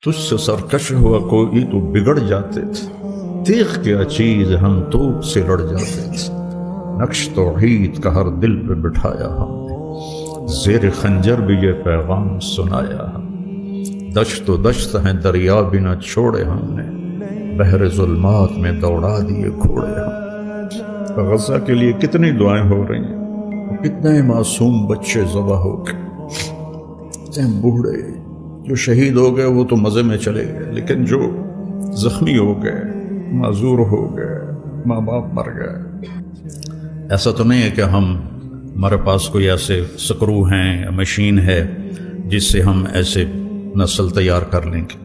تجھ سے سرکش ہوا کوئی تو بگڑ جاتے تھے، تیغ کیا چیز ہم توپ سے لڑ جاتے تھے، نقش توحید کا ہر دل پہ بٹھایا ہم نے، زیر خنجر بھی یہ پیغام سنایا ہم، دشت و دشت ہیں دریا بھی نہ چھوڑے ہم نے، بحر ظلمات میں دوڑا دیے گھوڑے ہم۔ غزہ کے لیے کتنی دعائیں ہو رہی ہیں، کتنے معصوم بچے ذبح ہو گئے، کتنے بوڑھے جو شہید ہو گئے وہ تو مزے میں چلے گئے، لیکن جو زخمی ہو گئے، معذور ہو گئے، ماں باپ مر گئے۔ ایسا تو نہیں ہے کہ ہمارے پاس کوئی ایسے سکرو ہیں یا مشین ہے جس سے ہم ایسے نسل تیار کر لیں گے۔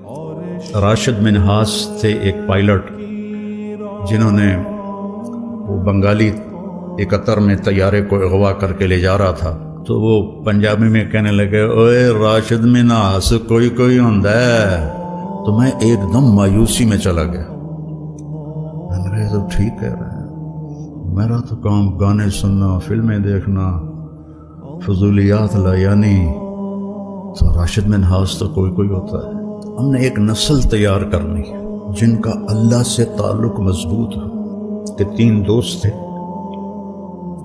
راشد منہاس تھے ایک پائلٹ، جنہوں نے وہ بنگالی 71 میں طیارے کو اغوا کر کے لے جا رہا تھا، تو وہ پنجابی میں کہنے لگے، اوے راشد منہاس کوئی کوئی ہوندا ہے، تو میں ایک دم مایوسی میں چلا گیا۔ انگریز تو ٹھیک کہہ رہے ہیں، میرا تو کام گانے سننا، فلمیں دیکھنا، فضولیات لا یعنی، تو راشد منہاس تو کوئی کوئی ہوتا ہے۔ ہم نے ایک نسل تیار کرنی ہے جن کا اللہ سے تعلق مضبوط ہو۔ کہ 3 دوست تھے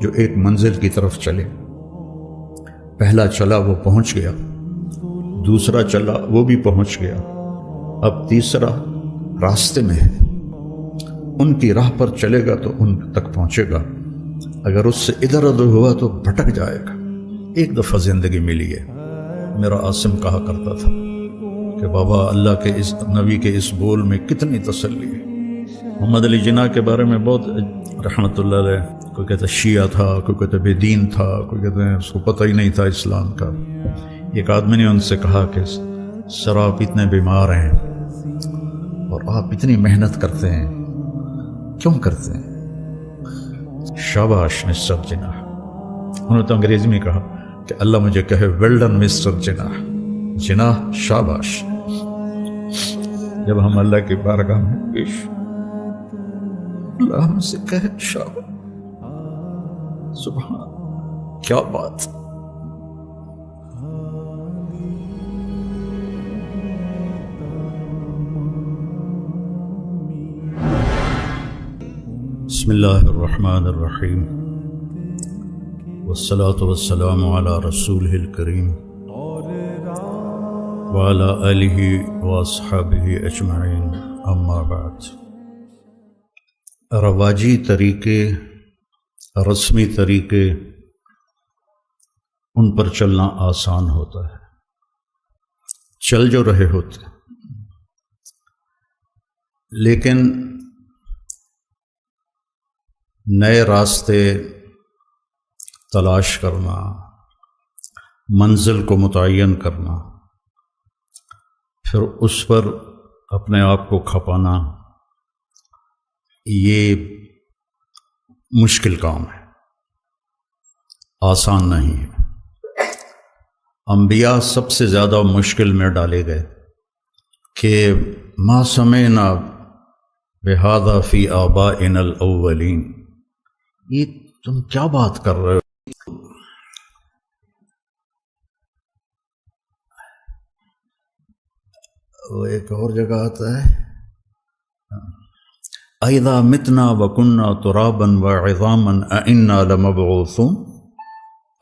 جو ایک منزل کی طرف چلے، پہلا چلا وہ پہنچ گیا، دوسرا چلا وہ بھی پہنچ گیا، اب تیسرا راستے میں ہے، ان کی راہ پر چلے گا تو ان تک پہنچے گا، اگر اس سے ادھر ادھر ہوا تو بھٹک جائے گا۔ ایک دفعہ زندگی ملی ہے، میرا عاصم کہا کرتا تھا کہ بابا اللہ کے اس نبی کے اس بول میں کتنی تسلی ہے۔ محمد علی جناح کے بارے میں بہت رحمت اللہ علیہ، کوئی کہتا شیعہ تھا، کوئی کہتا بے دین تھا، کوئی کہتے ہیں اس کو پتہ ہی نہیں تھا اسلام کا۔ ایک آدمی نے ان سے کہا کہ سر آپ اتنے بیمار ہیں اور آپ اتنی محنت کرتے ہیں، کیوں کرتے ہیں؟ شاباش مسٹر جناح۔ انہوں نے تو انگریزی میں کہا کہ اللہ مجھے کہے ویل ڈن مسٹر جناح، جناح شاباش۔ جب ہم اللہ کی بارگاہ میں پیش، اللہ ہم سے کہے شاباش، سبحان، کیا بات۔ بسم اللہ الرحمن الرحیم، والصلاة والسلام علی رسولہ الکریم وعلی آلہ واصحابہ اجمعین، اما بعد۔ رواجی طریقے، رسمی طریقے، ان پر چلنا آسان ہوتا ہے، چل جو رہے ہوتے، لیکن نئے راستے تلاش کرنا، منزل کو متعین کرنا، پھر اس پر اپنے آپ کو کھپانا، یہ مشکل کام ہے، آسان نہیں ہے۔ انبیاء سب سے زیادہ مشکل میں ڈالے گئے کہ ما سمعنا بہذا فی آبائنا الاولین، یہ تم کیا بات کر رہے ہو؟ وہ ایک اور جگہ آتا ہے، اذا متنا وکنا ترابا وعظاما ائنا لمبعوثون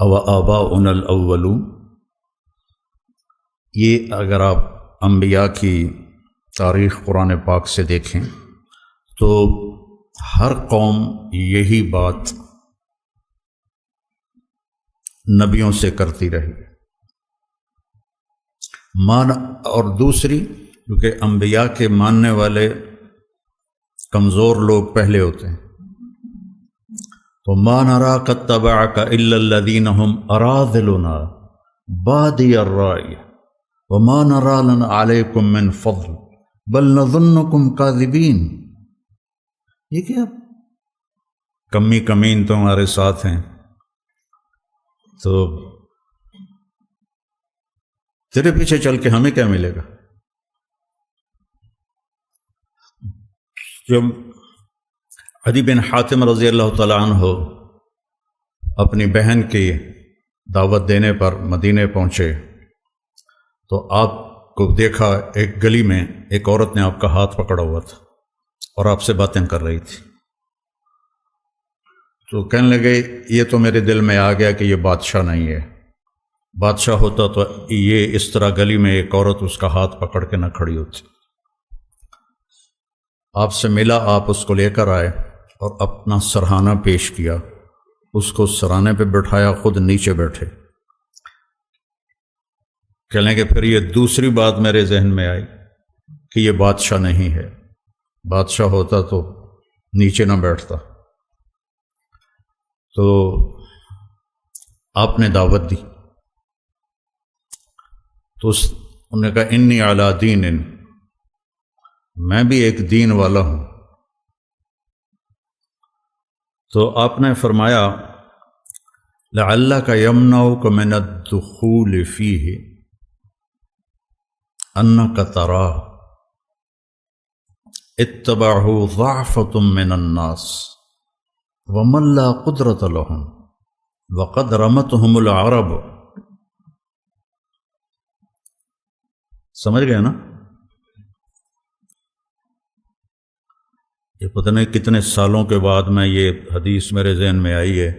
او آباؤنا الاولون۔ یہ اگر آپ انبیاء کی تاریخ قرآن پاک سے دیکھیں تو ہر قوم یہی بات نبیوں سے کرتی رہی، اور دوسری کیونکہ انبیاء کے ماننے والے کمزور لوگ پہلے ہوتے ہیں، تو ما نراک اتبعک الا الذین هم اراذلنا بادی الرأی وما نرى لنا علیکم من فضل بل نظنکم کاذبین۔ یہ کیا کمی کمین تمہارے ساتھ ہیں، تو تیرے پیچھے چل کے ہمیں کیا ملے گا؟ جب عدی بن حاتم رضی اللہ تعالیٰ عنہ اپنی بہن کی دعوت دینے پر مدینے پہنچے تو آپ کو دیکھا ایک گلی میں، ایک عورت نے آپ کا ہاتھ پکڑا ہوا تھا اور آپ سے باتیں کر رہی تھی، تو کہنے لگے یہ تو میرے دل میں آ گیا کہ یہ بادشاہ نہیں ہے، بادشاہ ہوتا تو یہ اس طرح گلی میں ایک عورت اس کا ہاتھ پکڑ کے نہ کھڑی ہوتی۔ آپ سے ملا، آپ اس کو لے کر آئے اور اپنا سرہانہ پیش کیا، اس کو سرانے پہ بٹھایا، خود نیچے بیٹھے۔ کہنے کہ پھر یہ دوسری بات میرے ذہن میں آئی کہ یہ بادشاہ نہیں ہے، بادشاہ ہوتا تو نیچے نہ بیٹھتا۔ تو آپ نے دعوت دی، تو انہوں نے کہا انی علی دین، میں بھی ایک دین والا ہوں۔ تو آپ نے فرمایا لعلک یمنعک من الدخول فیہ انک تراہ اتبعہ ضعفۃ من الناس ومن لا قدرۃ لہم وقد رمتہم العرب۔ سمجھ گئے نا؟ یہ پتہ نہیں کتنے سالوں کے بعد میں یہ حدیث میرے ذہن میں آئی ہے،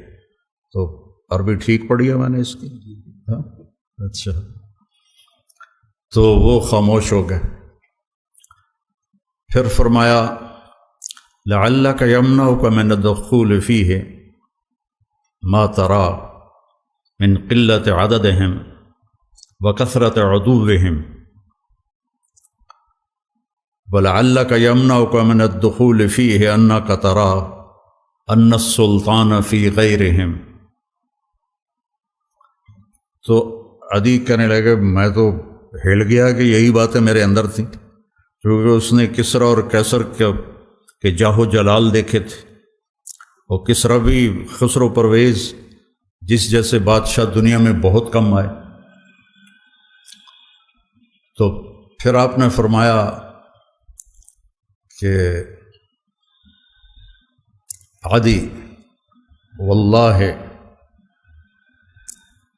تو عربی ٹھیک پڑھی ہے میں نے اس کی؟ ہاں اچھا، تو وہ خاموش ہو گئے۔ پھر فرمایا لعلک یمنعک من الدخول فیہ ما ترى من قلة عددهم وکثرت عدوهم ولعلک یمنعک من الدخول فیہ انک ترى ان السلطان فی غیرہم۔ تو عدی کہنے لگے میں تو ہل گیا کہ یہی باتیں میرے اندر تھیں، کیونکہ اس نے کسریٰ اور قیصر کے جاہ و جلال دیکھے تھے، اور کسریٰ بھی خسرو پرویز جس جیسے بادشاہ دنیا میں بہت کم آئے۔ تو پھر آپ نے فرمایا کہ عدی واللہ،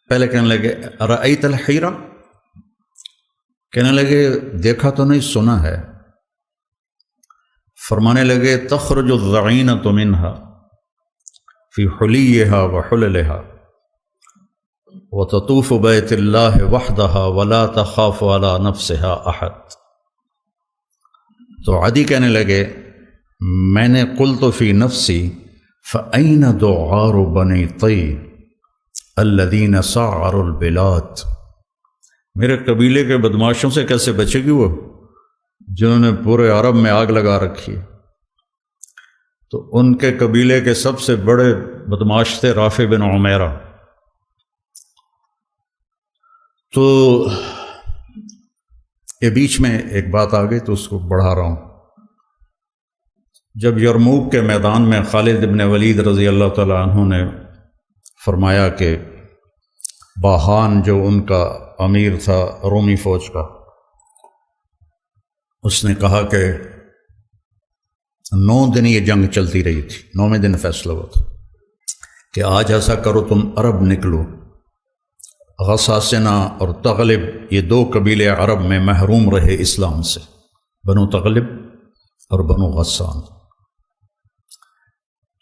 پہلے کہنے لگے ارأیت الحیرہ، کہنے لگے دیکھا تو نہیں سنا ہے۔ فرمانے لگے تخرج الضعینۃ منہا فی حلیہا وحللہا وتطوف بیت اللہ وحدہا ولا تخاف علی نفسہا احد۔ تو عدی کہنے لگے میں نے قلت فی نفسی فأین دعار بنی طی الذین سعروا البلاد، میرے قبیلے کے بدماشوں سے کیسے بچے گی وہ جنہوں نے پورے عرب میں آگ لگا رکھی ہے؟ تو ان کے قبیلے کے سب سے بڑے بدماش تھے رافع بن عمیرہ۔ تو یہ بیچ میں ایک بات آ گئی تو اس کو بڑھا رہا ہوں۔ جب یرموک کے میدان میں خالد بن ولید رضی اللہ تعالیٰ عنہ نے فرمایا کہ باہان جو ان کا امیر تھا رومی فوج کا، اس نے کہا کہ 9 دن یہ جنگ چلتی رہی تھی، 9ویں دن فیصلہ ہوا تھا کہ آج ایسا کرو تم عرب نکلو۔ غساسنہ اور تغلب یہ 2 قبیلے عرب میں محروم رہے اسلام سے، بنو تغلب اور بنو غسان۔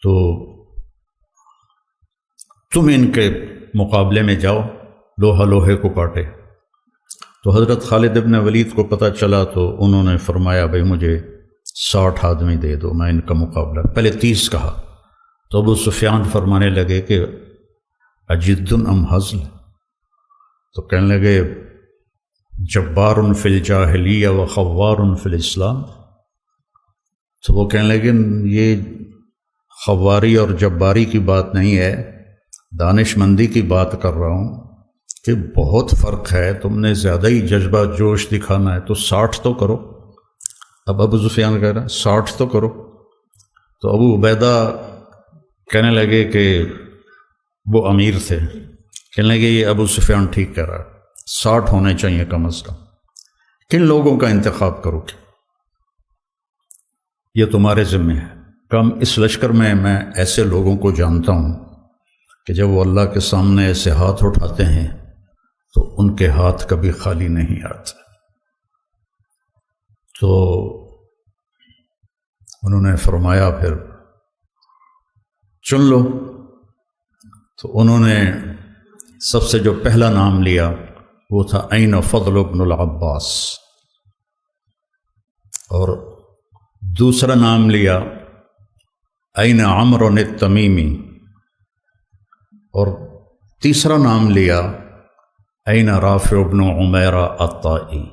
تو تم ان کے مقابلے میں جاؤ، لوہا لوہے کو کاٹے۔ تو حضرت خالد ابن ولید کو پتہ چلا تو انہوں نے فرمایا بھائی مجھے 60 آدمی دے دو، میں ان کا مقابلہ، پہلے 30 کہا۔ تو ابو سفیان فرمانے لگے کہ اجد ام ہزل، تو کہنے لگے جبار فی الجاہلیہ و خوار فی الاسلام۔ تو وہ کہنے لگے یہ خواری اور جباری کی بات نہیں ہے، دانش مندی کی بات کر رہا ہوں کہ بہت فرق ہے، تم نے زیادہ ہی جذبہ جوش دکھانا ہے، تو 60 تو کرو۔ اب ابو سفیان کہہ رہا ہے 60 تو کرو۔ تو ابو عبیدہ کہنے لگے کہ وہ امیر تھے، کہنے لگے یہ ابو سفیان ٹھیک کہہ رہا ہے، 60 ہونے چاہیے کم از کم۔ کن لوگوں کا انتخاب کرو گے؟ یہ تمہارے ذمہ ہے۔ کم اس لشکر میں ایسے لوگوں کو جانتا ہوں کہ جب وہ اللہ کے سامنے ایسے ہاتھ اٹھاتے ہیں تو ان کے ہاتھ کبھی خالی نہیں آتے۔ تو انہوں نے فرمایا پھر چن لو. تو انہوں نے سب سے جو پہلا نام لیا وہ تھا این فضل بن العباس، اور دوسرا نام لیا این عمرو التمیمی، اور تیسرا نام لیا این رافع بن عمیرہ الطائی.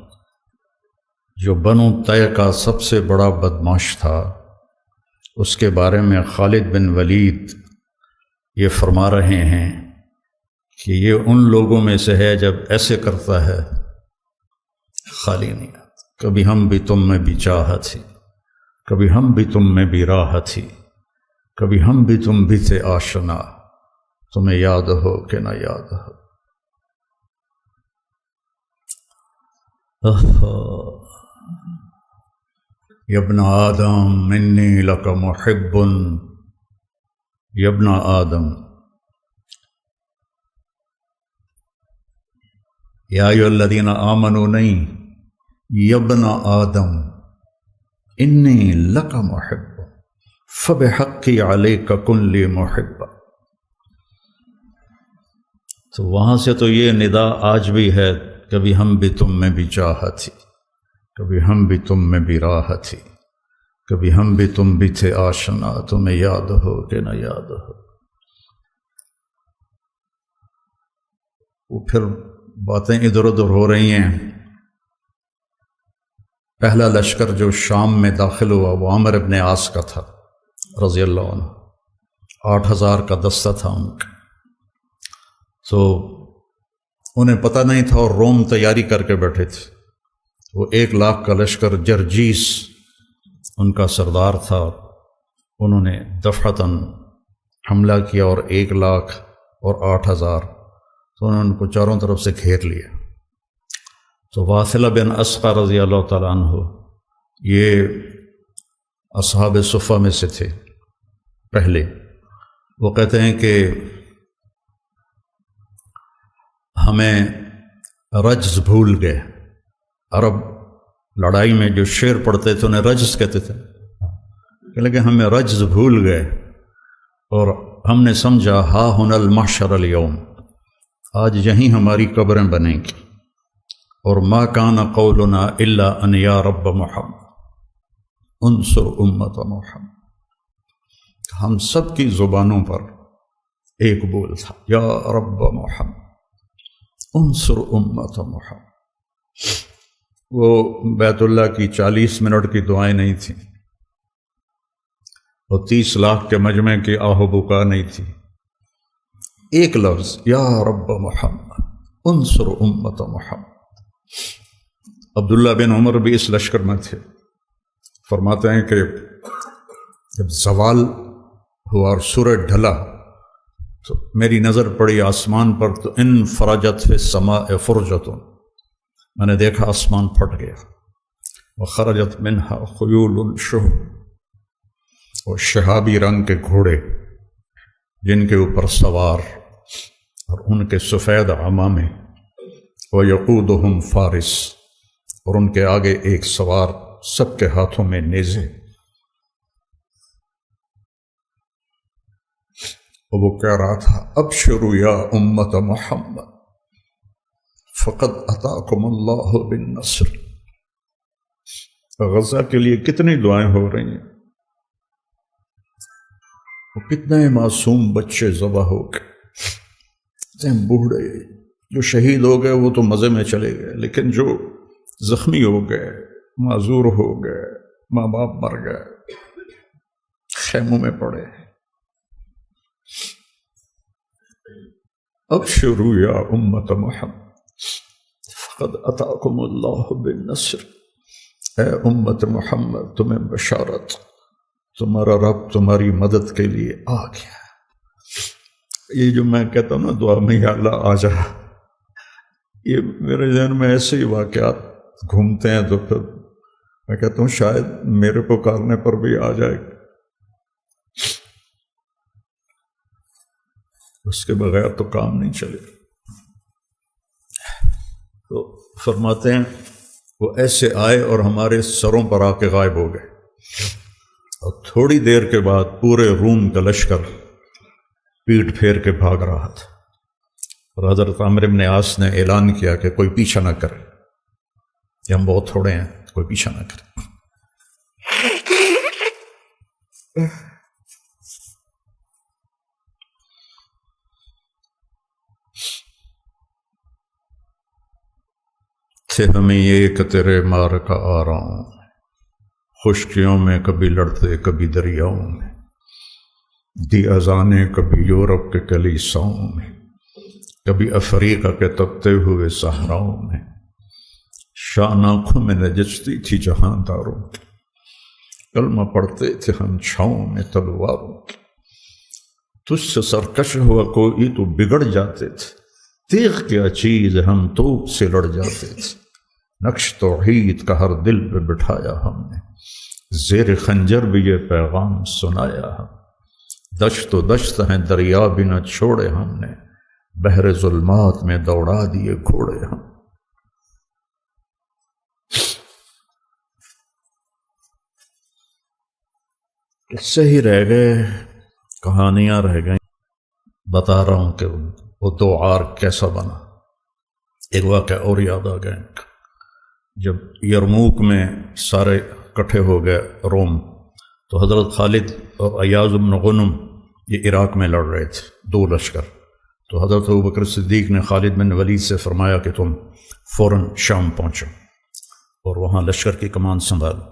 جو بنو طے کا سب سے بڑا بدماش تھا، اس کے بارے میں خالد بن ولید یہ فرما رہے ہیں کہ یہ ان لوگوں میں سے ہے جب ایسے کرتا ہے خالی نہیں آتا. کبھی ہم بھی تم میں بھی چاہت تھی، کبھی ہم بھی تم میں بھی راہ تھی، کبھی ہم بھی تم بھی تھے آشنا، تمہیں یاد ہو کہ نہ یاد ہو. یا ابن آدم انی لک محب، یا ابن آدم، یا ایھا الذین آمنوا نہیں، یا ابن آدم انی لک محب فبحقی علیک کن لی محبا. تو وہاں سے تو یہ ندا آج بھی ہے، کبھی ہم بھی تم میں بھی چاہت تھی، کبھی ہم بھی تم میں بھی راہ تھی، کبھی ہم بھی تم بھی تھے آشنا، تمہیں یاد ہو کہ نہ یاد ہو. وہ پھر باتیں ادھر ادھر ہو رہی ہیں. پہلا لشکر جو شام میں داخل ہوا وہ عامر بن عاص کا تھا رضی اللہ عنہ. 8000 کا دستہ تھا ان کا. تو انہیں پتہ نہیں تھا اور روم تیاری کر کے بیٹھے تھے. وہ 1,00,000 کا لشکر جرجیس ان کا سردار تھا. انہوں نے دفعتاً حملہ کیا اور 1,00,000 اور 8,000، تو انہوں نے ان کو چاروں طرف سے گھیر لیا. تو واصلہ بن اسقع رضی اللہ تعالیٰ عنہ یہ اصحاب صفہ میں سے تھے پہلے. وہ کہتے ہیں کہ ہمیں رجز بھول گئے. عرب لڑائی میں جو شعر پڑھتے تھے انہیں رجز کہتے تھے، لیکن ہمیں رجز بھول گئے اور ہم نے سمجھا ہا ہنا المحشر اليوم، آج یہیں ہماری قبریں بنیں گی. اور ما کان قولنا الا ان یا رب محمد انصر امت محمد. ہم سب کی زبانوں پر ایک بول تھا، یا رب محمد انصر امت محمد. وہ بیت اللہ کی 40 منٹ کی دعائیں نہیں تھیں، اور 30 لاکھ کے مجمع کی آہ و بکا نہیں تھی. ایک لفظ یا رب محمد انصر امت محمد. عبداللہ بن عمر بھی اس لشکر میں تھے. فرماتے ہیں کہ جب زوال ہوا اور سورج ڈھلا تو میری نظر پڑی آسمان پر، تو ان فرجت فی السماء فرجۃ، میں نے دیکھا آسمان پھٹ گیا. وخرجت منہا خیول شہب، اور شہابی رنگ کے گھوڑے جن کے اوپر سوار اور ان کے سفید عمامے، ویقودہم فارس، اور ان کے آگے ایک سوار، سب کے ہاتھوں میں نیزے. اور وہ کہہ رہا تھا ابشروا یا امت محمد فقد اتاکم اللہ بالنصر. غزہ کے لیے کتنی دعائیں ہو رہی ہیں، وہ کتنے معصوم بچے ذبح ہو گئے، کتنے بوڑھے جو شہید ہو گئے وہ تو مزے میں چلے گئے، لیکن جو زخمی ہو گئے، معذور ہو گئے، ماں باپ مر گئے، خیموں میں پڑے. ابشروا یا امت محمد فقد اتاکم اللہ بالنصر. اے امت محمد تمہیں بشارت، تمہارا رب تمہاری مدد کے لیے آ گیا. یہ جو میں کہتا ہوں نا دعا میں یا اللہ آ جا، یہ میرے ذہن میں ایسے ہی واقعات گھومتے ہیں، تو پھر میں کہتا ہوں شاید میرے پکارنے پر بھی آ جائے. اس کے بغیر تو کام نہیں چلے. تو فرماتے ہیں وہ ایسے آئے اور ہمارے سروں پر آ کے غائب ہو گئے، اور تھوڑی دیر کے بعد پورے روم کا لشکر پیٹ پھیر کے بھاگ رہا تھا، اور حضرت عمرو بن عاص نے اعلان کیا کہ کوئی پیچھا نہ کرے، کہ ہم بہت تھوڑے ہیں، کوئی پیچھا نہ کرے۔ تھے ہمیں یہ کہ تیرے مار کا آ رہا ہوں، خشکیوں میں کبھی لڑتے کبھی دریاؤں میں، دی اذانیں کبھی یورپ کے کلیساؤں میں، کبھی افریقہ کے تپتے ہوئے صحراؤں میں، شان آنکھوں میں نجچتی تھی جہاں داروں کی، کلمہ پڑھتے تھے ہم چھاؤں میں تلواروں کی، تجھ سے سرکش ہوا کوئی تو بگڑ جاتے تھے، تیغ کیا چیز ہم توپ سے لڑ جاتے تھے، نقش توحید کا ہر دل پہ بٹھایا ہم نے، زیر خنجر بھی یہ پیغام سنایا ہم، دشت و دشت ہیں دریا بھی نہ چھوڑے ہم نے، بحر ظلمات میں دوڑا دیے گھوڑے ہم۔ قصے ہی رہ گئے، کہانیاں رہ گئیں، بتا رہا ہوں کہ وہ دو عار کیسا بنا۔ ایک واقعہ اور یاد آ گئے، جب یرموک میں سارے اکٹھے ہو گئے روم، تو حضرت خالد اور ایاز بن غنم یہ عراق میں لڑ رہے تھے، دو لشکر۔ تو حضرت ابوبکر صدیق نے خالد بن ولید سے فرمایا کہ تم فوراً شام پہنچو اور وہاں لشکر کی کمان سنبھالو۔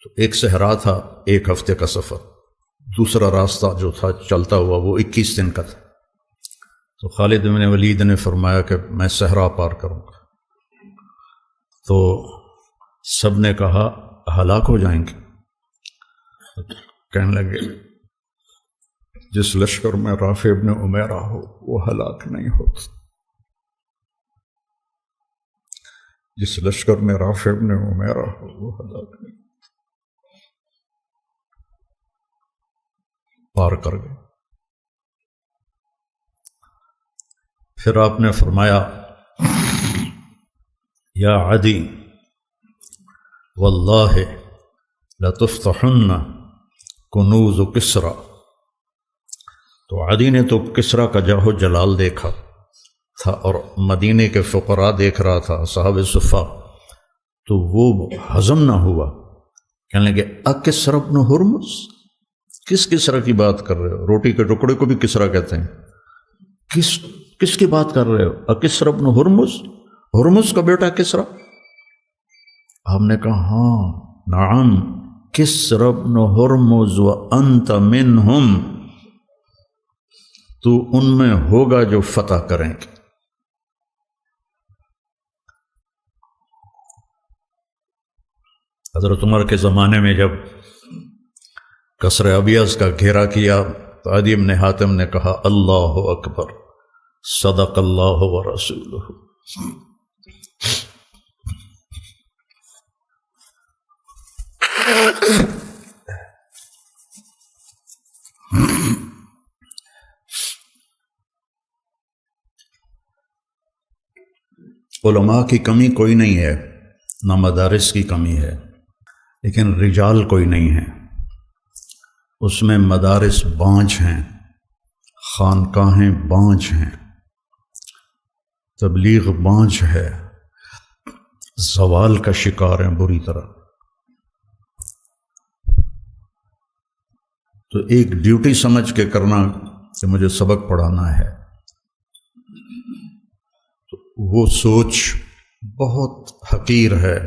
تو ایک صحرا تھا، 1 ہفتے کا سفر، دوسرا راستہ جو تھا چلتا ہوا وہ 21 دن کا تھا۔ تو خالد بن ولید نے فرمایا کہ میں صحرا پار کروں گا، تو سب نے کہا ہلاک ہو جائیں گے۔ کہنے لگے جس لشکر میں رافع ابن عمیرہ ہو وہ ہلاک نہیں ہوتا، جس لشکر میں رافع ابن عمیرہ ہو وہ ہلاک نہیں ہوتا۔ پار کر گئے۔ پھر آپ نے فرمایا یا عدی واللہ لتفتحن کنوز کسریٰ۔ تو عدی نے تو کسریٰ کا جاہ جلال دیکھا تھا اور مدینے کے فقراء دیکھ رہا تھا، صاحب صفا، تو وہ ہضم نہ ہوا۔ کہنے لگے اکسریٰ بن ہرمز، کس کسریٰ کی بات کر رہے ہو؟ روٹی کے ٹکڑے کو بھی کسریٰ کہتے ہیں۔ کس کی بات کر رہے ہو؟ اکسریٰ بن ہرمز، ہرمز کا بیٹا کسریٰ؟ آپ نے کہا ہاں نعم کسریٰ بن ہرمز وانت منہم، تو ان میں ہوگا جو فتح کریں گے۔ حضرت عمر کے زمانے میں جب قصر ابیض کا گھیرا کیا تو عدی بن حاتم نے کہا اللہ اکبر صدق اللہ ورسولہ۔ علماء کی کمی کوئی نہیں ہے، نہ مدارس کی کمی ہے، لیکن رجال کوئی نہیں ہے۔ اس میں مدارس بانجھ ہیں، خانقاہیں بانجھ ہیں، تبلیغ بانجھ ہے، زوال کا شکار ہیں بری طرح۔ تو ایک ڈیوٹی سمجھ کے کرنا کہ مجھے سبق پڑھانا ہے، تو وہ سوچ بہت حقیر ہے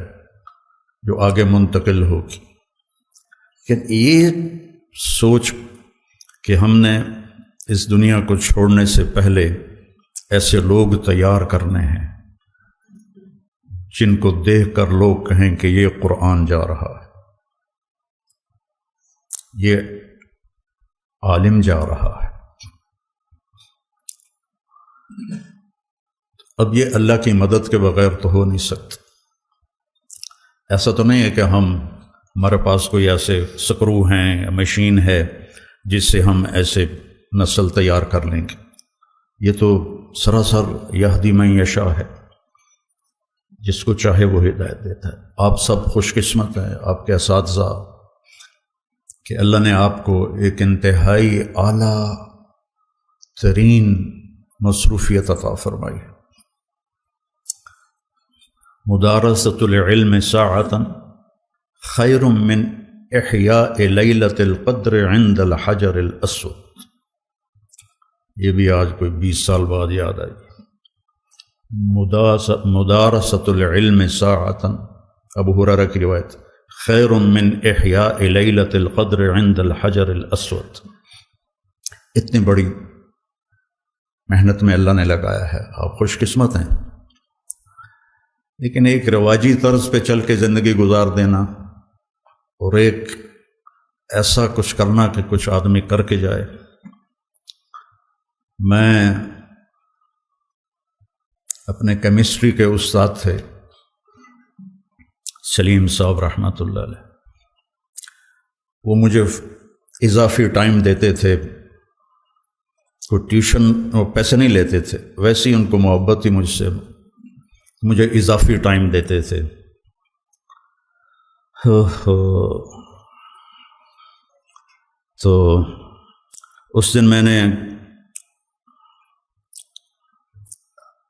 جو آگے منتقل ہوگی۔ لیکن یہ سوچ کہ ہم نے اس دنیا کو چھوڑنے سے پہلے ایسے لوگ تیار کرنے ہیں جن کو دیکھ کر لوگ کہیں کہ یہ قرآن جا رہا ہے، یہ عالم جا رہا ہے۔ اب یہ اللہ کی مدد کے بغیر تو ہو نہیں سکتا۔ ایسا تو نہیں ہے کہ ہمارے پاس کوئی ایسے سکرو ہیں یا مشین ہے جس سے ہم ایسے نسل تیار کر لیں گے۔ یہ تو سراسر یہدی من یشاء ہے، جس کو چاہے وہ ہدایت دیتا ہے۔ آپ سب خوش قسمت ہیں، آپ کے اساتذہ، کہ اللہ نے آپ کو ایک انتہائی اعلیٰ ترین مصروفیت عطا فرمائی۔ مدارسۃ العلم ساعۃ خیر من احیاء لیلۃ القدر عند الحجر الاسود۔ یہ بھی آج کوئی 20 سال بعد یاد آئی۔ مدارسۃ العلم ساعۃ، ابو ہریرہ کی روایت، خیر من احیاء لیلۃ القدر عند الحجر الاسود۔ اتنی بڑی محنت میں اللہ نے لگایا ہے، آپ خوش قسمت ہیں۔ لیکن ایک رواجی طرز پہ چل کے زندگی گزار دینا اور ایک ایسا کچھ کرنا کہ کچھ آدمی کر کے جائے۔ میں اپنے کیمسٹری کے استاد تھے سلیم صاحب رحمۃ اللہ علیہ، وہ مجھے اضافی ٹائم دیتے تھے، کوئی ٹیوشن وہ پیسے نہیں لیتے تھے، ویسے ہی ان کو محبت تھی مجھ سے، مجھے اضافی ٹائم دیتے تھے۔ تو اس دن میں نے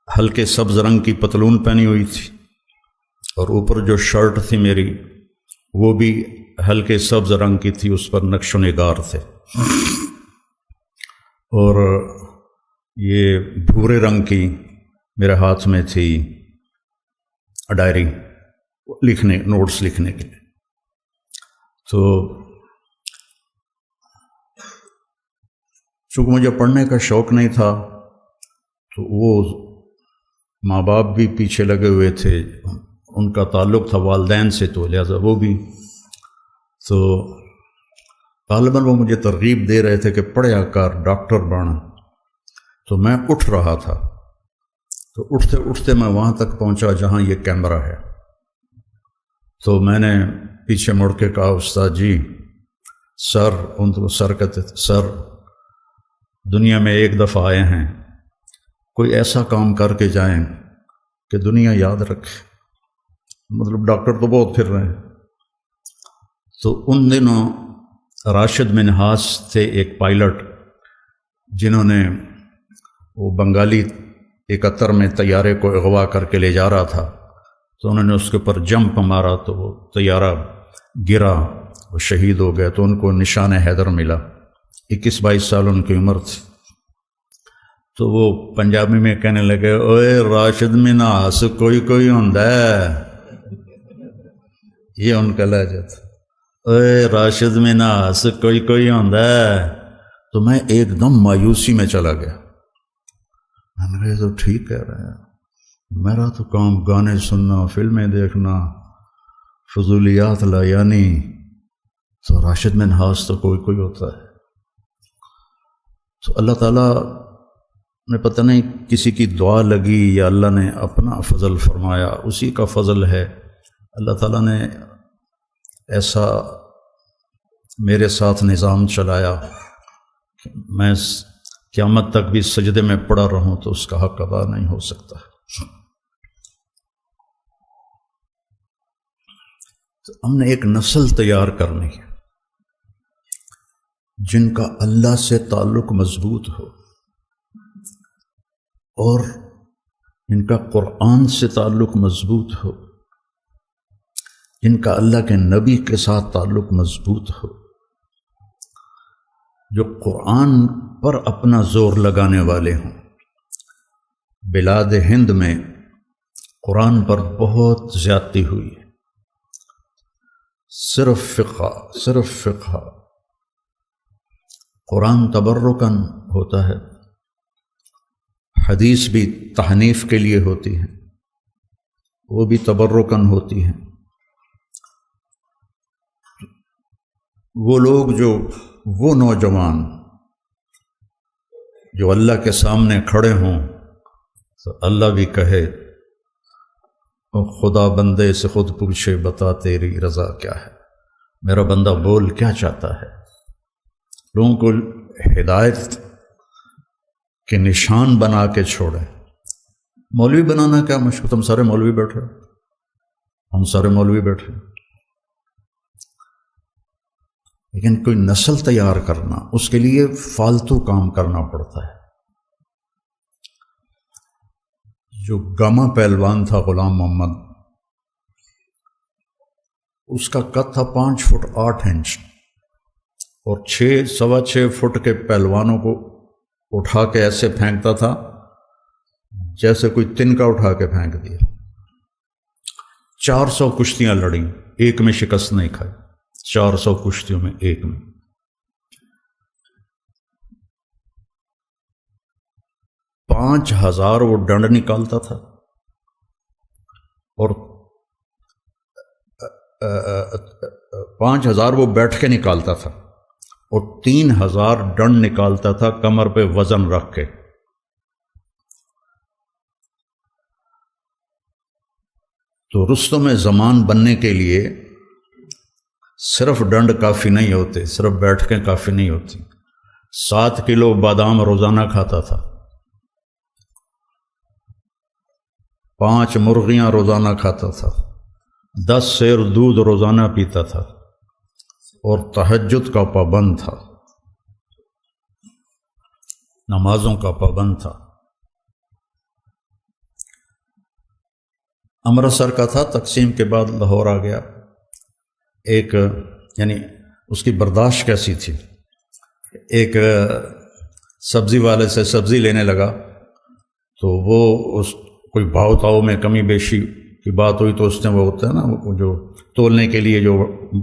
ہلکے سبز رنگ کی پتلون پہنی ہوئی تھی اور اوپر جو شرٹ تھی میری وہ بھی ہلکے سبز رنگ کی تھی، اس پر نقش و نگار تھے، اور یہ بھورے رنگ کی میرے ہاتھ میں تھی ڈائری لکھنے، نوٹس لکھنے کے لیے۔ تو چونکہ مجھے پڑھنے کا شوق نہیں تھا تو وہ ماں باپ بھی پیچھے لگے ہوئے تھے، ان کا تعلق تھا والدین سے، تو لہذا وہ بھی، تو غالباً وہ مجھے ترغیب دے رہے تھے کہ پڑھیا کر، ڈاکٹر بن۔ تو میں اٹھ رہا تھا، تو اٹھتے اٹھتے میں وہاں تک پہنچا جہاں یہ کیمرہ ہے۔ تو میں نے پیچھے مڑ کے کہا، استاد جی، سر، ان کو سر کہتے تھے، سر دنیا میں ایک دفعہ آئے ہیں، کوئی ایسا کام کر کے جائیں کہ دنیا یاد رکھے۔ مطلب ڈاکٹر تو بہت پھر رہے ہیں۔ تو ان دنوں راشد منہاس تھے ایک پائلٹ، جنہوں نے وہ بنگالی 71 میں طیارے کو اغوا کر کے لے جا رہا تھا، تو انہوں نے اس کے اوپر جمپ مارا تو وہ طیارہ گرا، وہ شہید ہو گئے، تو ان کو نشان حیدر ملا۔ 21-22 سال ان کی عمر تھی۔ تو وہ پنجابی میں کہنے لگے، اوے راشد منہاس کوئی کوئی ہوندا ہے، یہ ان کا لہجہ تھا، اوے راشد منہاس کوئی کوئی ہوندا ہے۔ تو میں ایک دم مایوسی میں چلا گیا، میں نے کہا یہ تو ٹھیک کہہ رہے ہیں، میرا تو کام گانے سننا، فلمیں دیکھنا، فضولیات لا یعنی، تو راشد منہاس تو کوئی کوئی ہوتا ہے۔ تو اللہ تعالیٰ نے پتہ نہیں کسی کی دعا لگی یا اللہ نے اپنا فضل فرمایا، اسی کا فضل ہے۔ اللہ تعالیٰ نے ایسا میرے ساتھ نظام چلایا کہ میں قیامت تک بھی سجدے میں پڑا رہوں تو اس کا حق ادا نہیں ہو سکتا۔ تو ہم نے ایک نسل تیار کرنی ہے جن کا اللہ سے تعلق مضبوط ہو اور جن کا قرآن سے تعلق مضبوط ہو، جن کا اللہ کے نبی کے ساتھ تعلق مضبوط ہو، جو قرآن پر اپنا زور لگانے والے ہوں۔ بلاد ہند میں قرآن پر بہت زیادتی ہوئی ہے، صرف فقہ۔ قرآن تبرکاً ہوتا ہے، حدیث بھی تحنیف کے لیے ہوتی ہے، وہ بھی تبرکاً ہوتی ہیں۔ وہ لوگ وہ نوجوان جو اللہ کے سامنے کھڑے ہوں تو اللہ بھی کہے، خدا بندے سے خود پوچھے، بتا تیری رضا کیا ہے، میرا بندہ بول کیا چاہتا ہے۔ لوگوں کو ہدایت کے نشان بنا کے چھوڑے۔ مولوی بنانا کیا مشکل، تم سارے مولوی بیٹھے۔ ہم سارے مولوی بیٹھے، لیکن کوئی نسل تیار کرنا، اس کے لیے فالتو کام کرنا پڑتا ہے۔ جو گاما پہلوان تھا غلام محمد، اس کا قد تھا 5 فٹ 8 انچ، اور 6.25 فٹ کے پہلوانوں کو اٹھا کے ایسے پھینکتا تھا جیسے کوئی تنکا اٹھا کے پھینک دیا۔ 400 کشتیاں لڑیں، ایک میں شکست نہیں کھائی، 400 کشتیوں میں ایک میں۔ 5000 وہ ڈنڈ نکالتا تھا، اور 5000 وہ بیٹھ کے نکالتا تھا، اور 3000 ڈنڈ نکالتا تھا کمر پہ وزن رکھ کے۔ تو رستم زمان بننے کے لیے صرف ڈنڈ کافی نہیں ہوتے، صرف بیٹھ کے کافی نہیں ہوتی۔ 7 کلو بادام روزانہ کھاتا تھا، 5 مرغیاں روزانہ کھاتا تھا، 10 سیر دودھ روزانہ پیتا تھا، اور تہجد کا پابند تھا، نمازوں کا پابند تھا۔ امرتسر کا تھا، تقسیم کے بعد لاہور آ گیا۔ ایک یعنی اس کی برداشت کیسی تھی، ایک سبزی والے سے سبزی لینے لگا، تو وہ اس کوئی بھاؤ تاؤ میں کمی بیشی کی بات ہوئی، تو اس نے وہ ہوتا ہے نا وہ جو تولنے کے لیے جو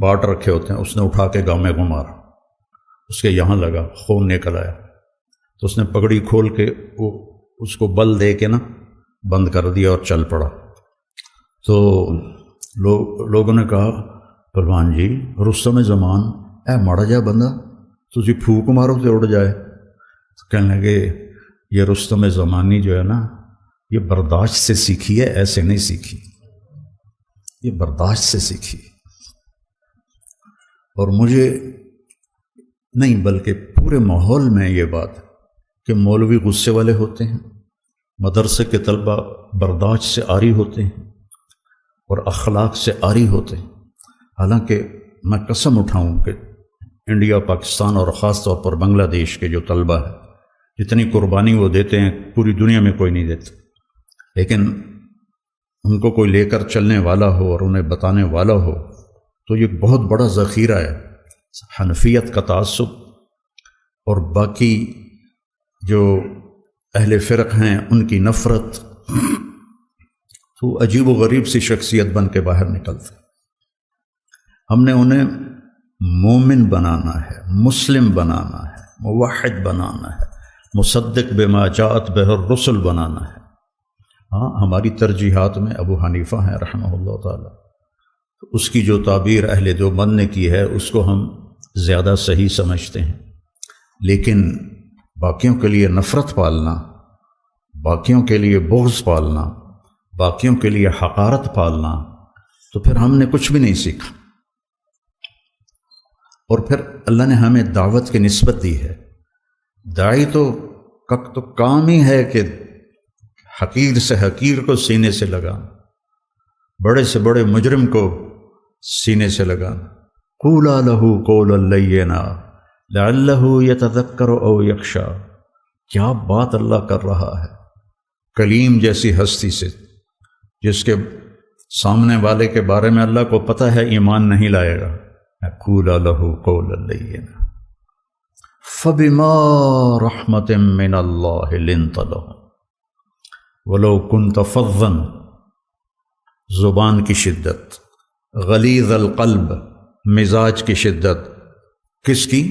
باٹ رکھے ہوتے ہیں، اس نے اٹھا کے گاؤں میں گھمارا، اس کے یہاں لگا، خون نکل آیا، تو اس نے پگڑی کھول کے وہ اس کو بل دے کے نا بند کر دیا اور چل پڑا۔ تو لوگوں نے کہا پہلوان جی رستم زمان اے ماڑا جا بندہ، تسی پھوک مارو تو اڑ جائے۔ تو کہنے لگے یہ رستم زمانی جو ہے نا، یہ برداشت سے سیکھی ہے، ایسے نہیں سیکھی، یہ برداشت سے سیکھی۔ اور مجھے نہیں بلکہ پورے ماحول میں یہ بات کہ مولوی غصے والے ہوتے ہیں، مدرسے کے طلبہ برداشت سے عاری ہوتے ہیں اور اخلاق سے عاری ہوتے ہیں۔ حالانکہ میں قسم اٹھاؤں کہ انڈیا، پاکستان اور خاص طور پر بنگلہ دیش کے جو طلبہ ہیں، جتنی قربانی وہ دیتے ہیں پوری دنیا میں کوئی نہیں دیتا، لیکن ان کو کوئی لے کر چلنے والا ہو اور انہیں بتانے والا ہو تو یہ بہت بڑا ذخیرہ ہے۔ حنفیت کا تعصب اور باقی جو اہل فرق ہیں ان کی نفرت، تو عجیب و غریب سی شخصیت بن کے باہر نکلتے۔ ہم نے انہیں مومن بنانا ہے، مسلم بنانا ہے، موحد بنانا ہے، مصدق بما جاءت بہ الرسل بنانا ہے۔ ہاں، ہماری ترجیحات میں ابو حنیفہ ہیں رحمہ اللہ تعالی، اس کی جو تعبیر اہل دیوبند نے کی ہے اس کو ہم زیادہ صحیح سمجھتے ہیں، لیکن باقیوں کے لیے نفرت پالنا، باقیوں کے لیے بغض پالنا، باقیوں کے لیے حقارت پالنا، تو پھر ہم نے کچھ بھی نہیں سیکھا۔ اور پھر اللہ نے ہمیں دعوت کی نسبت دی ہے۔ داعی تو کام ہی ہے کہ حقیر سے حقیر کو سینے سے لگانا، بڑے سے بڑے مجرم کو سینے سے لگانا۔ قولا لہ قولا لینا لعلہ یتذکر او یخشی۔ کیا بات اللہ کر رہا ہے کلیم جیسی ہستی سے، جس کے سامنے والے کے بارے میں اللہ کو پتہ ہے ایمان نہیں لائے گا۔ قولا لہ قولا لینا فبما رحمت من اللہ لنت لہم ولو کنت فظا، زبان کی شدت، غلیظ القلب، مزاج کی شدت، کس کی؟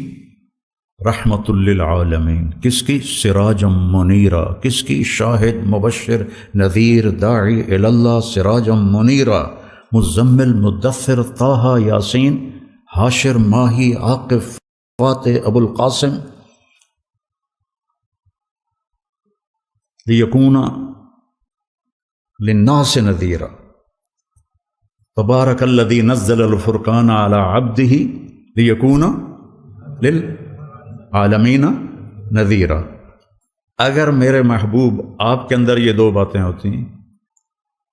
رحمت للعالمین، کس کی؟ سراجا منیرا، کس کی؟ شاہد مبشر نذیر داعی الی اللہ سراجا منیرا، مزمل مدثر طٰہٰ یاسین حاشر ماہی عاقب فاتح ابو القاسم لیکون للناس نذیرا، تبارک الذی نزل الفرقان علی عبدہ لیکون للعالمین نذیرا۔ اگر میرے محبوب آپ کے اندر یہ دو باتیں ہوتی ہیں،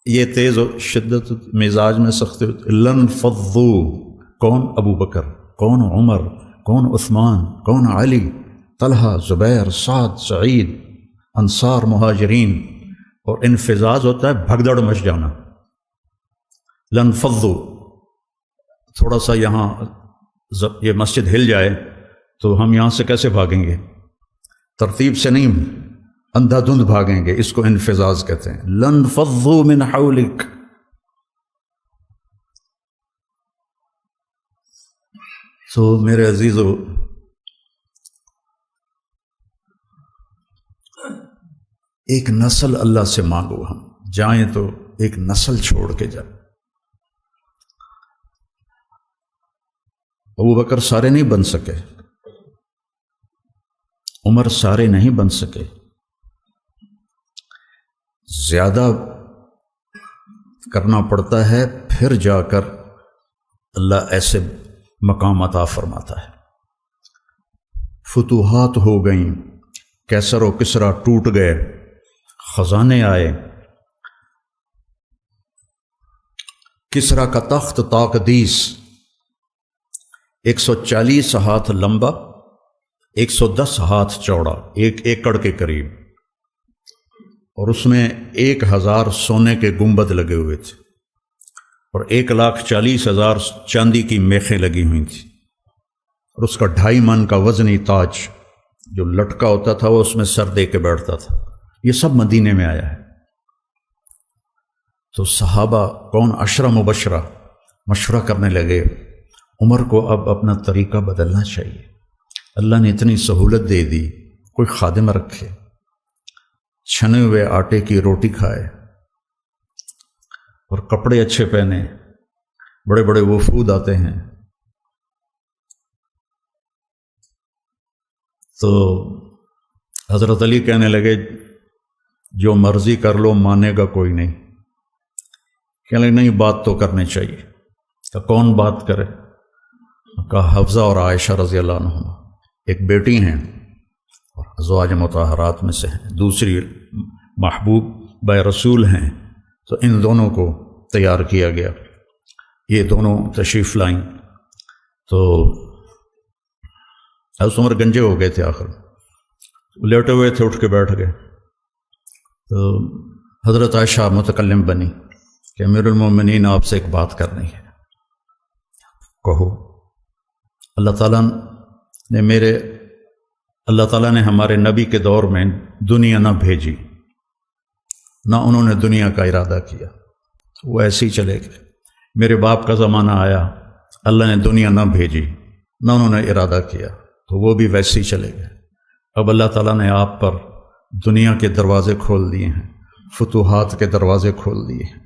یہ تیز و شدت مزاج میں سختی ہوتی. لن فضو، کون؟ ابو بکر، کون؟ عمر، کون؟ عثمان، کون؟ علی، طلحہ، زبیر، سعد، سعید، انصار، مہاجرین. اور انفزاز ہوتا ہے بھگدڑ مچ جانا. لن فضو، تھوڑا سا یہاں یہ مسجد ہل جائے تو ہم یہاں سے کیسے بھاگیں گے؟ ترتیب سے نہیں، اندھا دھند بھاگیں گے. اس کو انفزاز کہتے ہیں. لن فضو من حولک. تو میرے عزیزو، ایک نسل اللہ سے مانگو. ہم جائیں تو ایک نسل چھوڑ کے جائیں. ابو بکر سارے نہیں بن سکے، عمر سارے نہیں بن سکے، زیادہ کرنا پڑتا ہے، پھر جا کر اللہ ایسے مقام عطا فرماتا ہے. فتوحات ہو گئیں، کیسر و کسرا ٹوٹ گئے، خزانے آئے. کسرا کا تخت تاقدیس 140 ہاتھ لمبا، 110 ہاتھ چوڑا، 1 ایکڑ کے قریب، اور اس میں 1000 سونے کے گنبد لگے ہوئے تھے، اور 1,40,000 چاندی کی میخیں لگی ہوئی تھیں، اور اس کا 2.5 من کا وزنی تاج جو لٹکا ہوتا تھا وہ اس میں سر دے کے بیٹھتا تھا. یہ سب مدینے میں آیا ہے. تو صحابہ کون؟ 10 مبشرہ مشورہ کرنے لگے، عمر کو اب اپنا طریقہ بدلنا چاہیے. اللہ نے اتنی سہولت دے دی، کوئی خادم رکھے، چھنے ہوئے آٹے کی روٹی کھائے، اور کپڑے اچھے پہنے. بڑے بڑے وفود آتے ہیں. تو حضرت علی کہنے لگے جو مرضی کر لو، مانے گا کوئی نہیں. کہنے لگے نہیں، بات تو کرنی چاہیے. کہ کون بات کرے؟ کہا حفصہ اور عائشہ رضی اللہ عنہما، ایک بیٹی ہیں اور ازواج مطہرات میں سے ہیں، دوسری محبوب بے رسول ہیں. تو ان دونوں کو تیار کیا گیا. یہ دونوں تشریف لائیں. تو حضرت عمر گنجے ہو گئے تھے، آخر لیٹے ہوئے تھے، اٹھ کے بیٹھ گئے. تو حضرت عائشہ متکلم بنی کہ امیر المومنین آپ سے ایک بات کرنی ہے. کہو. اللہ تعالیٰ نے ہمارے نبی کے دور میں دنیا نہ بھیجی، نہ انہوں نے دنیا کا ارادہ کیا، وہ ایسے ہی چلے گئے. میرے باپ کا زمانہ آیا، اللہ نے دنیا نہ بھیجی، نہ انہوں نے ارادہ کیا، تو وہ بھی ویسے ہی چلے گئے. اب اللہ تعالیٰ نے آپ پر دنیا کے دروازے کھول دیے ہیں، فتوحات کے دروازے کھول دیے ہیں.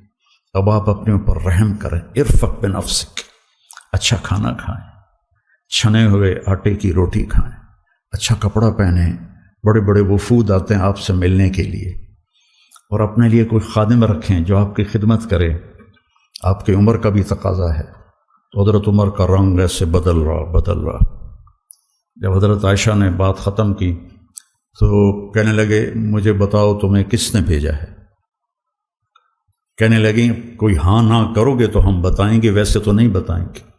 اب آپ اپنے اوپر رحم کریں. ارفق بنفسک، اچھا کھانا کھائیں، چھنے ہوئے آٹے کی روٹی کھائیں، اچھا کپڑا پہنیں. بڑے بڑے وفود آتے ہیں آپ سے ملنے کے لیے، اور اپنے لیے کوئی خادم رکھیں جو آپ کی خدمت کرے. آپ کی عمر کا بھی تقاضا ہے. تو حضرت عمر کا رنگ ایسے بدل رہا. جب حضرت عائشہ نے بات ختم کی تو کہنے لگے مجھے بتاؤ تمہیں کس نے بھیجا ہے؟ کہنے لگیں کوئی ہاں نہ کرو گے تو ہم بتائیں گے، ویسے تو نہیں بتائیں گے.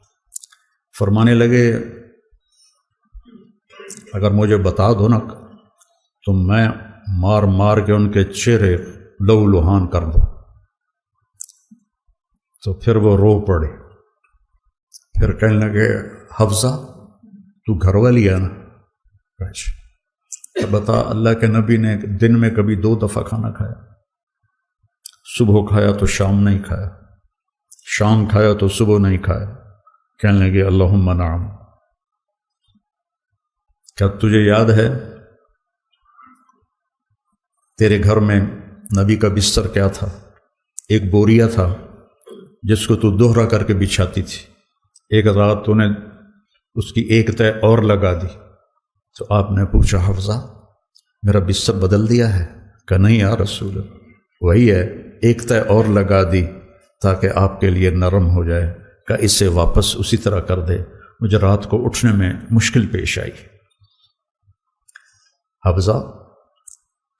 فرمانے لگے اگر مجھے بتا دو نا تو میں مار مار کے ان کے چہرے لہو لہان کر دوں. تو پھر وہ رو پڑے. پھر کہنے لگے حفصہ تو گھر والی ہے نا؟ تو بتا اللہ کے نبی نے دن میں کبھی 2 دفعہ کھانا کھایا؟ صبح کھایا تو شام نہیں کھایا، شام کھایا تو صبح نہیں کھایا. کہنے لگے اللہم نعم. کیا تجھے یاد ہے تیرے گھر میں نبی کا بستر کیا تھا؟ ایک بوریا تھا جس کو تو دوہرا کر کے بچھاتی تھی. ایک رات تو نے اس کی ایک تہ اور لگا دی. تو آپ نے پوچھا حفصہ میرا بستر بدل دیا ہے؟ کہ نہیں یا رسول اللہ، وہی ہے، ایک تہ اور لگا دی تاکہ آپ کے لیے نرم ہو جائے. کہ اسے واپس اسی طرح کر دے، مجھے رات کو اٹھنے میں مشکل پیش آئی. حفصہ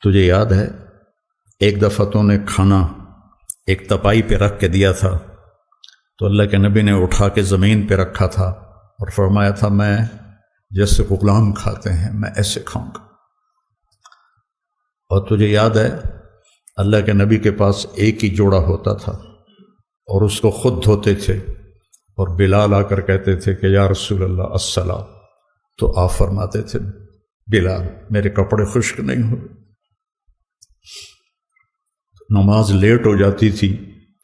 تجھے یاد ہے ایک دفعہ تو نے کھانا ایک تپائی پہ رکھ کے دیا تھا، تو اللہ کے نبی نے اٹھا کے زمین پہ رکھا تھا اور فرمایا تھا میں جیسے غلام کھاتے ہیں میں ایسے کھاؤں گا۔ اور تجھے یاد ہے اللہ کے نبی کے پاس ایک ہی جوڑا ہوتا تھا اور اس کو خود دھوتے تھے، اور بلال آ کر کہتے تھے کہ یا رسول اللہ الصلاۃ، تو آپ فرماتے تھے بلال میرے کپڑے خشک نہیں ہوئے۔ نماز لیٹ ہو جاتی تھی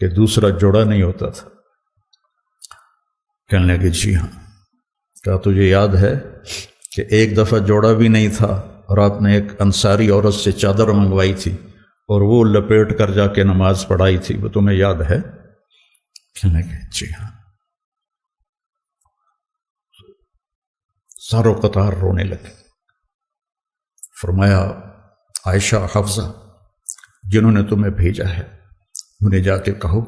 کہ دوسرا جوڑا نہیں ہوتا تھا۔ کہنے لگے جی ہاں۔ کہا تجھے یاد ہے کہ ایک دفعہ جوڑا بھی نہیں تھا اور آپ نے ایک انصاری عورت سے چادر منگوائی تھی اور وہ لپیٹ کر جا کے نماز پڑھائی تھی، وہ تمہیں یاد ہے؟ کہنے لگے جی ہاں۔ ساروں قطار رونے لگے۔ فرمایا عائشہ حفصہ جنہوں نے تمہیں بھیجا ہے انہیں جا کے کہو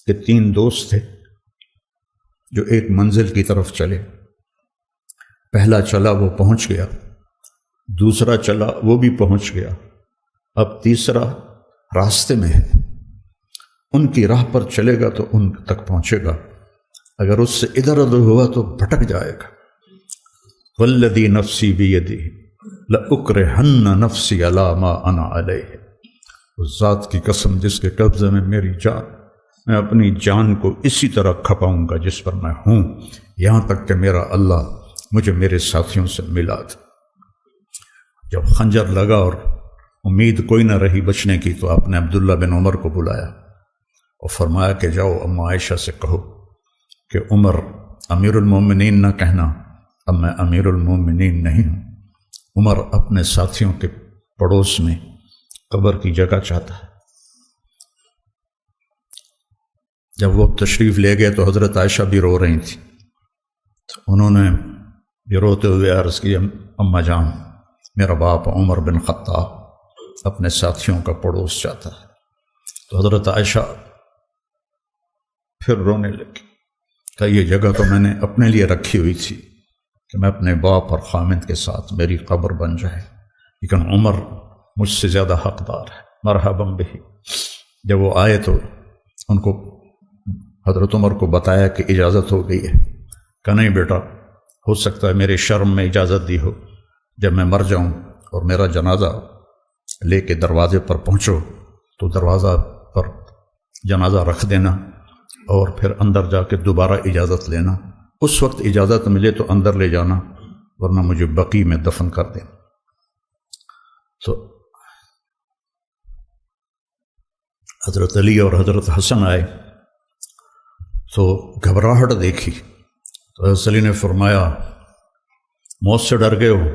کہ 3 دوست تھے جو ایک منزل کی طرف چلے، پہلا چلا وہ پہنچ گیا، دوسرا چلا وہ بھی پہنچ گیا، اب تیسرا راستے میں ہے، ان کی راہ پر چلے گا تو ان تک پہنچے گا، اگر اس سے ادھر ادھر ہوا تو بھٹک جائے گا۔ والذی نفسی بیدی لأکرہن نفسی علی ما انا علیہ، اس ذات کی قسم جس کے قبضے میں میری جان، میں اپنی جان کو اسی طرح کھپاؤں گا جس پر میں ہوں، یہاں تک کہ میرا اللہ مجھے میرے ساتھیوں سے ملا دے۔ جب خنجر لگا اور امید کوئی نہ رہی بچنے کی تو آپ نے عبداللہ بن عمر کو بلایا اور فرمایا کہ جاؤ اما عائشہ سے کہو کہ عمر امیر المومنین نہ کہنا، اب میں امیر المومنین نہیں ہوں، عمر اپنے ساتھیوں کے پڑوس میں قبر کی جگہ چاہتا ہے۔ جب وہ تشریف لے گئے تو حضرت عائشہ بھی رو رہی تھی، تو انہوں نے بھی روتے ہوئے عرض کی اماں جان میرا باپ عمر بن خطاب اپنے ساتھیوں کا پڑوس چاہتا ہے۔ تو حضرت عائشہ پھر رونے لگی، کہ یہ جگہ تو میں نے اپنے لیے رکھی ہوئی تھی کہ میں اپنے باپ اور خامد کے ساتھ میری قبر بن جائے، لیکن عمر مجھ سے زیادہ حقدار ہے، مرحبا بہ۔ جب وہ آئے تو ان کو حضرت عمر کو بتایا کہ اجازت ہو گئی ہے۔ کہ نہیں بیٹا، ہو سکتا ہے میرے شرم میں اجازت دی ہو، جب میں مر جاؤں اور میرا جنازہ لے کے دروازے پر پہنچو تو دروازہ پر جنازہ رکھ دینا اور پھر اندر جا کے دوبارہ اجازت لینا، اس وقت اجازت ملے تو اندر لے جانا ورنہ مجھے بقیع میں دفن کر دینا۔ تو حضرت علی اور حضرت حسن آئے تو گھبراہٹ دیکھی تو حضرت علی نے فرمایا موت سے ڈر گئے ہو؟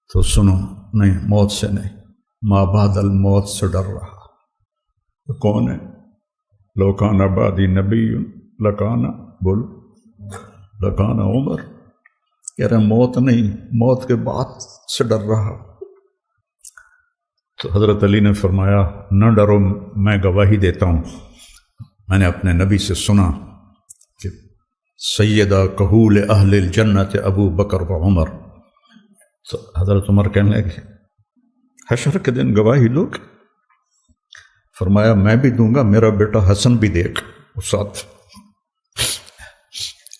تو سنو نہیں، موت سے نہیں، ما بعد الموت سے ڈر رہا۔ تو کون ہے؟ لو کان بعدی نبی لکانا، بول لکانا عمر۔ کہہ رہے موت نہیں، موت کے بعد سے ڈر رہا۔ تو حضرت علی نے فرمایا نہ ڈرو، میں گواہی دیتا ہوں، میں نے اپنے نبی سے سنا کہ سیدہ کہول اہل الجنت ابو بکر و عمر۔ تو حضرت عمر کہنے لگے حشر کے دن گواہی لو؟ فرمایا میں بھی دوں گا، میرا بیٹا حسن بھی دیکھ اس ساتھ۔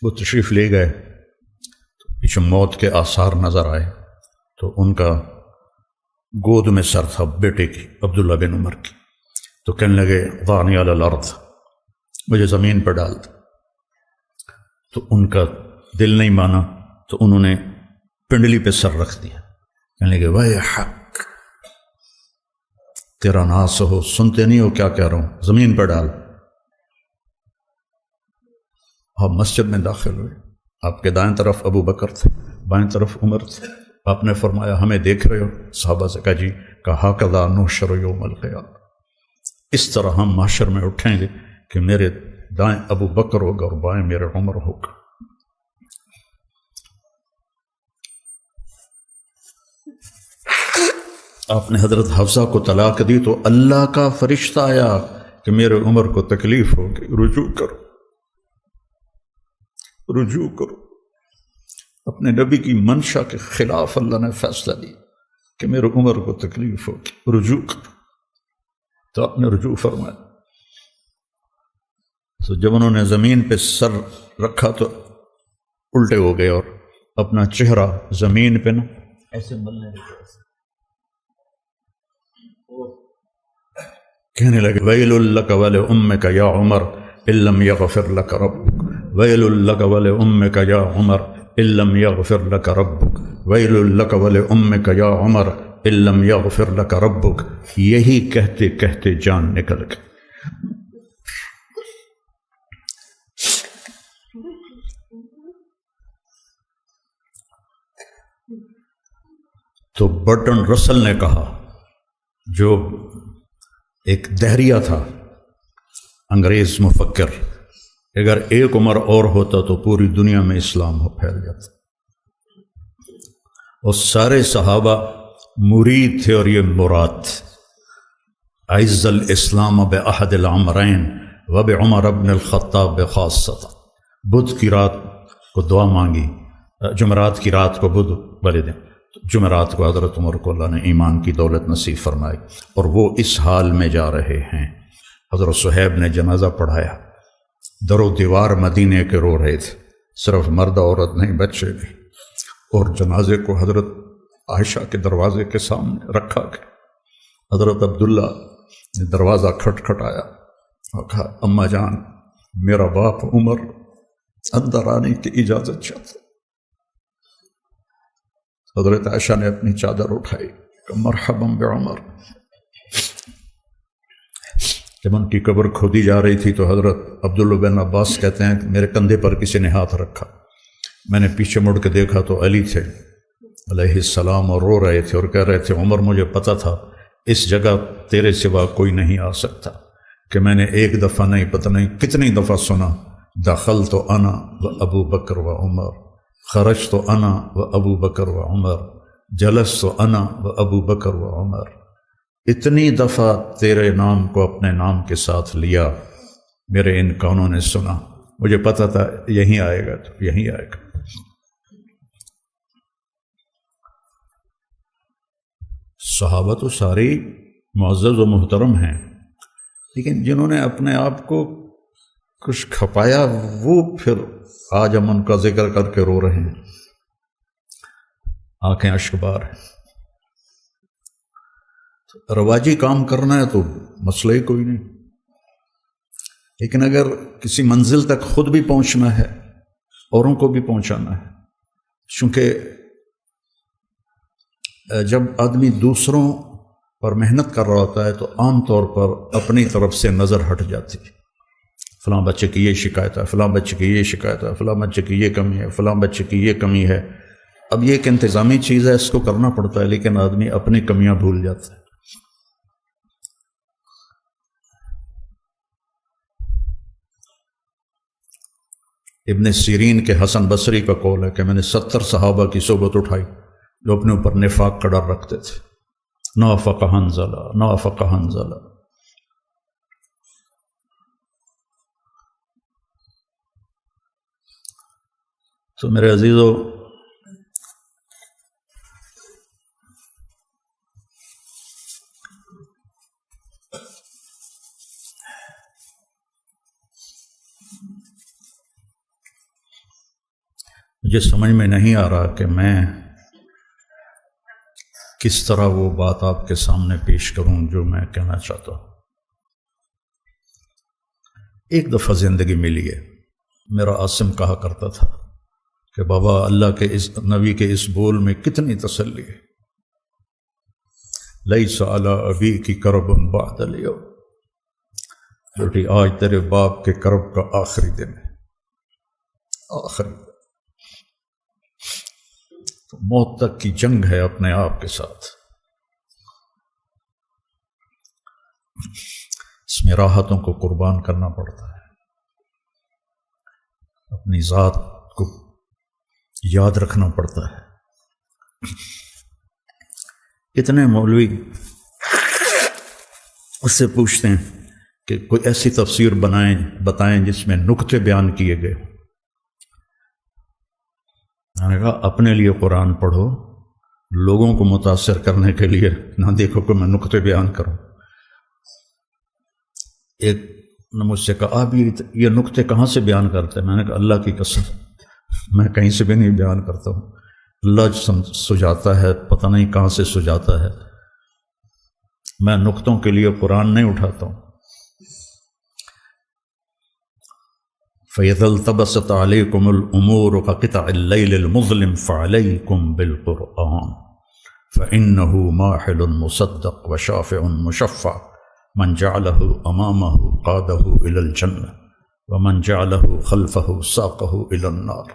وہ تشریف لے گئے، پیچھے موت کے آثار نظر آئے تو ان کا گود میں سر تھا بیٹے کی، عبداللہ بن عمر کی۔ تو کہنے لگے ضعنی علی الارض، مجھے زمین پر ڈال دے۔ تو ان کا دل نہیں مانا تو انہوں نے پنڈلی پہ سر رکھ دیا، کہنے لگے وے حق، تیرا ناس ہو، سنتے نہیں ہو کیا کہہ رہا ہوں، زمین پر ڈال۔ آپ مسجد میں داخل ہوئے، آپ کے دائیں طرف ابو بکر تھے، بائیں طرف عمر تھے۔ آپ نے فرمایا ہمیں دیکھ رہے ہو؟ صحابہ سے کہا جی۔ کہا ہکذا نحشر یوم القیامہ، اس طرح ہم محشر میں اٹھیں گے کہ میرے دائیں ابو بکر ہوگا اور بائیں میرے عمر ہوگا۔ آپ نے حضرت حفصہ کو طلاق دی تو اللہ کا فرشتہ آیا کہ میرے عمر کو تکلیف ہوگی، رجوع کرو، رجوع کرو۔ اپنے نبی کی منشا کے خلاف اللہ نے فیصلہ دیا کہ میرے عمر کو تکلیف ہوگی، رجوع کرو۔ تو آپ نے رجوع فرمایا۔ تو جب انہوں نے زمین پہ سر رکھا تو الٹے ہو گئے اور اپنا چہرہ زمین پہ نا ایسے ملنے لگے، کہنے لگے ویل لک ولامک یا عمر ان لم یغفر لک ربک، ویل لک ولامک یا عمر ان لم یغفر لک ربک، ویل لک ولامک یا عمر ان لم یغفر لک ربک۔ یہی کہتے کہتے جان نکل گئی۔ تو برٹن رسل نے کہا، جو ایک دہریہ تھا انگریز مفکر، اگر ایک عمر اور ہوتا تو پوری دنیا میں اسلام ہو پھیل جاتا، اور سارے صحابہ مرید تھے اور یہ مراد تھے۔ اعز الاسلام بعہد العمرین وبعمر بن الخطاب خاصۃ۔ بدھ کی رات کو دعا مانگی، جمعرات کی رات کو بدھ والے دن، جمعرات کو حضرت عمر کو اللہ نے ایمان کی دولت نصیب فرمائی، اور وہ اس حال میں جا رہے ہیں۔ حضرت صہیب نے جنازہ پڑھایا، در و دیوار مدینے کے رو رہے تھے، صرف مرد عورت نہیں، بچے بھی، اور جنازے کو حضرت عائشہ کے دروازے کے سامنے رکھا گیا۔ حضرت عبداللہ نے دروازہ کھٹکھٹایا اور کہا اماں جان، میرا باپ عمر اندر آنے کی اجازت چاہتا۔ حضرت عائشہ نے اپنی چادر اٹھائی کہ مرحبا بعمر۔ جب ان کی قبر کھودی جا رہی تھی تو حضرت عبداللہ بن عباس کہتے ہیں کہ میرے کندھے پر کسی نے ہاتھ رکھا، میں نے پیچھے مڑ کے دیکھا تو علی تھے علیہ السلام، اور رو رہے تھے اور کہہ رہے تھے عمر مجھے پتا تھا اس جگہ تیرے سوا کوئی نہیں آ سکتا، کہ میں نے ایک دفعہ نہیں پتہ نہیں کتنی دفعہ سنا دخلت انا و ابو بکر و عمر، خرجت انا و ابو بکر و عمر، جلست انا و ابو بکر و عمر۔ اتنی دفعہ تیرے نام کو اپنے نام کے ساتھ لیا، میرے ان کانوں نے سنا، مجھے پتا تھا یہیں آئے گا تو یہیں آئے گا۔ صحابہ تو ساری معزز و محترم ہیں، لیکن جنہوں نے اپنے آپ کو کچھ کھپایا وہ پھر آج ہم ان کا ذکر کر کے رو رہے ہیں، آنکھیں اشک بار ہیں۔ رواجی کام کرنا ہے تو مسئلہ ہی کوئی نہیں، لیکن اگر کسی منزل تک خود بھی پہنچنا ہے اوروں کو بھی پہنچانا ہے، چونکہ جب آدمی دوسروں پر محنت کر رہا ہوتا ہے تو عام طور پر اپنی طرف سے نظر ہٹ جاتی ہے، فلاں بچے کی یہ شکایت ہے، فلاں بچے کی یہ شکایت ہے، فلاں بچے کی یہ کمی ہے، فلاں بچے کی یہ کمی ہے۔ اب یہ ایک انتظامی چیز ہے، اس کو کرنا پڑتا ہے، لیکن آدمی اپنی کمیاں بھول جاتا ہے۔ ابن سیرین کے حسن بصری کا قول ہے کہ میں نے 70 صحابہ کی صحبت اٹھائی جو اپنے اوپر نفاق کا ڈر رکھتے تھے، نافق حنظلہ، نافق حنظلہ۔ تو میرے عزیزو، مجھے سمجھ میں نہیں آ رہا کہ میں کس طرح وہ بات آپ کے سامنے پیش کروں جو میں کہنا چاہتا ہوں۔ ایک دفعہ زندگی ملی ہے، میرا عاصم کہا کرتا تھا کہ بابا اللہ کے اس نبی کے اس بول میں کتنی تسلی ہے، لیس علی ابیک کرب بعد الیوم، بیٹی آج تیرے باپ کے کرب کا آخری دن ہے، آخری دن۔ تو موت تک کی جنگ ہے اپنے آپ کے ساتھ، اس میں راحتوں کو قربان کرنا پڑتا ہے، اپنی ذات کو یاد رکھنا پڑتا ہے۔ کتنے مولوی اس سے پوچھتے ہیں کہ کوئی ایسی تفسیر بتائیں جس میں نکتے بیان کیے گئے۔ میں نے کہا اپنے لیے قرآن پڑھو، لوگوں کو متاثر کرنے کے لیے نہ دیکھو کہ میں نکتے بیان کروں۔ ایک نے مجھ سے کہا آپ یہ نکتے کہاں سے بیان کرتے ہیں؟ میں نے کہا اللہ کی قسم میں کہیں سے بھی نہیں بیان کرتا ہوں، اللہ سجاتا ہے، پتہ نہیں کہاں سے سجاتا ہے، میں نکتوں کے لیے قرآن نہیں اٹھاتا ہوں۔ فَإِذَا الْتَبَسَتْ عَلَيْكُمُ الْأُمُورُ كَقِطَعِ اللَّيْلِ الْمُظْلِمِ فَعَلَيْكُمْ بِالْقُرْآنِ فَإِنَّهُ مَاحِلٌ مُصَدَّقٌ وَشَافِعٌ مُشَفَّعٌ مَنْ جَعَلَهُ أَمَامَهُ قَادَهُ إِلَى الْجَنَّةِ وَمَنْ جَعَلَهُ خَلْفَهُ سَاقَهُ إِلَى النَّارِ۔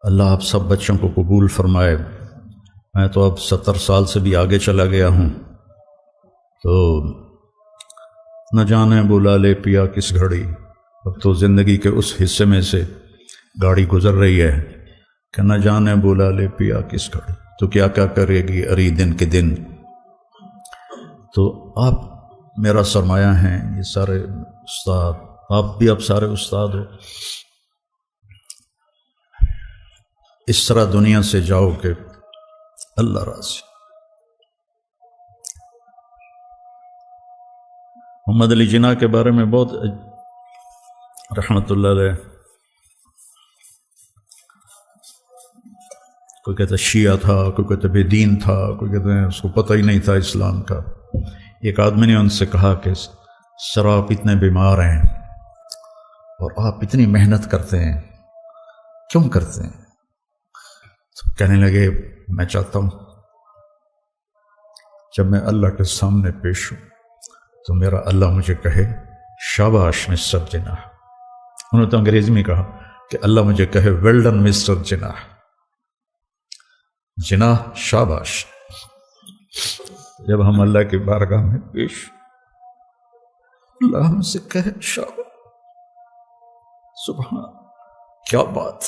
اللہ آپ سب بچوں کو قبول فرمائے۔ میں تو اب 70 سال سے بھی آگے چلا گیا ہوں، تو نہ جانے بلا لے پیا کس گھڑی، اب تو زندگی کے اس حصے میں سے گاڑی گزر رہی ہے کہ نہ جانے بلا لے پیا کس گھڑی، تو کیا کیا کرے گی اری دن کے دن۔ تو آپ میرا سرمایہ ہیں، یہ سارے استاد، آپ بھی اب سارے استاد ہو، اس طرح دنیا سے جاؤ کہ اللہ راضی۔ محمد علی جناح کے بارے میں بہت رحمت اللہ علیہ، کوئی کہتا شیعہ تھا، کوئی کہتا بے دین تھا، کوئی کہتے ہیں اس کو پتہ ہی نہیں تھا اسلام کا۔ ایک آدمی نے ان سے کہا کہ سر آپ اتنے بیمار ہیں اور آپ اتنی محنت کرتے ہیں، کیوں کرتے ہیں؟ تو کہنے لگے میں چاہتا ہوں جب میں اللہ کے سامنے پیش ہوں تو میرا اللہ مجھے کہے شاباش مسٹر جناح۔ انہوں نے تو انگریزی میں کہا کہ اللہ مجھے کہے ویل ڈن مسٹر جناح، جناح شاباش۔ جب ہم اللہ کی بارگاہ میں پیش، اللہ ہم سے کہے شاباش، سبحان، کیا بات۔